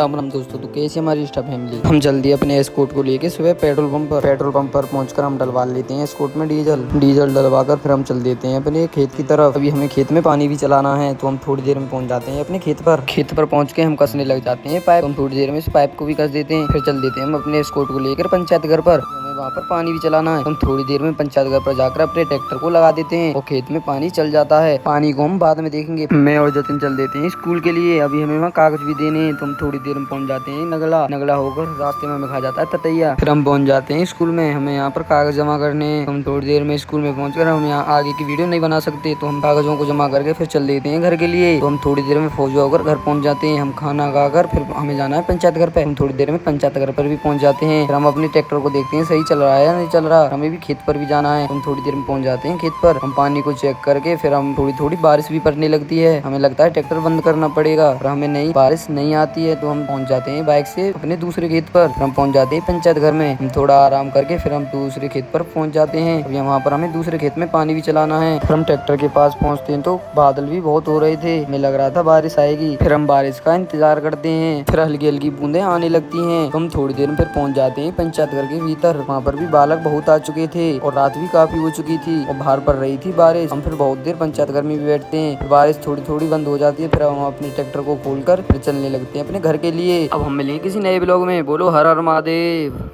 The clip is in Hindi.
राम दोस्तों, तो कैसे हमारी इंस्टा फैमिली। हम जल्दी अपने एस्कॉर्ट को लेके सुबह पेट्रोल पंप पर पहुंचकर हम डलवा लेते हैं एस्कॉर्ट में डीजल डलवाकर फिर हम चल देते हैं अपने खेत की तरफ। अभी हमें खेत में पानी भी चलाना है, तो हम थोड़ी देर में पहुंच जाते हैं अपने खेत पर पहुंच के हम कसने लग जाते हैं पाइप। हम थोड़ी देर में इस पाइप को भी कस देते हैं, फिर चल देते हैं हम अपने एस्कॉर्ट को लेकर पंचायत घर पर। हमें वहाँ पर पानी भी चलाना है। हम थोड़ी देर में पंचायत घर पर जाकर अपने ट्रैक्टर को लगा देते हैं और खेत में पानी चल जाता है। पानी को हम बाद में देखेंगे। मैं और जतिन चल देते हैं स्कूल के लिए। अभी हमें वहाँ कागज भी देने हैं, तो हम थोड़ी देर में पहुंच जाते हैं नगला होकर। रास्ते में हमें खा जाता है ततैया। फिर हम पहुंच जाते हैं स्कूल में। हमें यहाँ पर कागज जमा करने। हम थोड़ी देर में स्कूल में पहुंचकर हम यहाँ आगे की वीडियो नहीं बना सकते, तो हम कागजों को जमा करके फिर चल देते हैं घर के लिए। तो हम थोड़ी देर में फौजा होकर घर पहुंच जाते हैं। हम खाना खाकर फिर हमें जाना है पंचायत घर पे। हम थोड़ी देर में पंचायत घर पर भी पहुंच जाते हैं। फिर हम अपने ट्रैक्टर को देखते हैं सही चल रहा है या नहीं चल रहा। हमें भी खेत पर भी जाना है। हम थोड़ी देर में पहुंच जाते हैं खेत पर। हम पानी को चेक करके फिर हम थोड़ी बारिश भी पड़ने लगती है। हमें लगता है ट्रैक्टर बंद करना पड़ेगा, और हमें नहीं बारिश नहीं आती है, तो हम पहुंच जाते हैं बाइक से अपने दूसरे खेत पर। फिर हम पहुंच जाते हैं पंचायत घर में। हम थोड़ा आराम करके फिर हम दूसरे खेत पर पहुंच जाते हैं। अभी वहाँ पर हमें दूसरे खेत में पानी भी चलाना है। फिर हम ट्रैक्टर के पास पहुंचते हैं तो बादल भी बहुत हो रहे थे। हमें लग रहा था बारिश आएगी। फिर हम बारिश का इंतजार करते हैं। फिर हल्की हल्की बूंदें आने लगती हैं। हम थोड़ी देर में फिर पहुंच जाते हैं पंचायत घर के भीतर। वहाँ पर भी बालक बहुत आ चुके थे और रात भी काफी हो चुकी थी और बाहर पड़ रही थी बारिश। हम फिर बहुत देर पंचायत घर में भी बैठते हैं। फिर बारिश थोड़ी थोड़ी बंद हो जाती है। फिर हम अपने ट्रैक्टर को खोलकर फिर चलने लगते हैं अपने घर के लिए। अब हम मिलेंगे किसी नए ब्लॉग में। बोलो हर हर महादेव।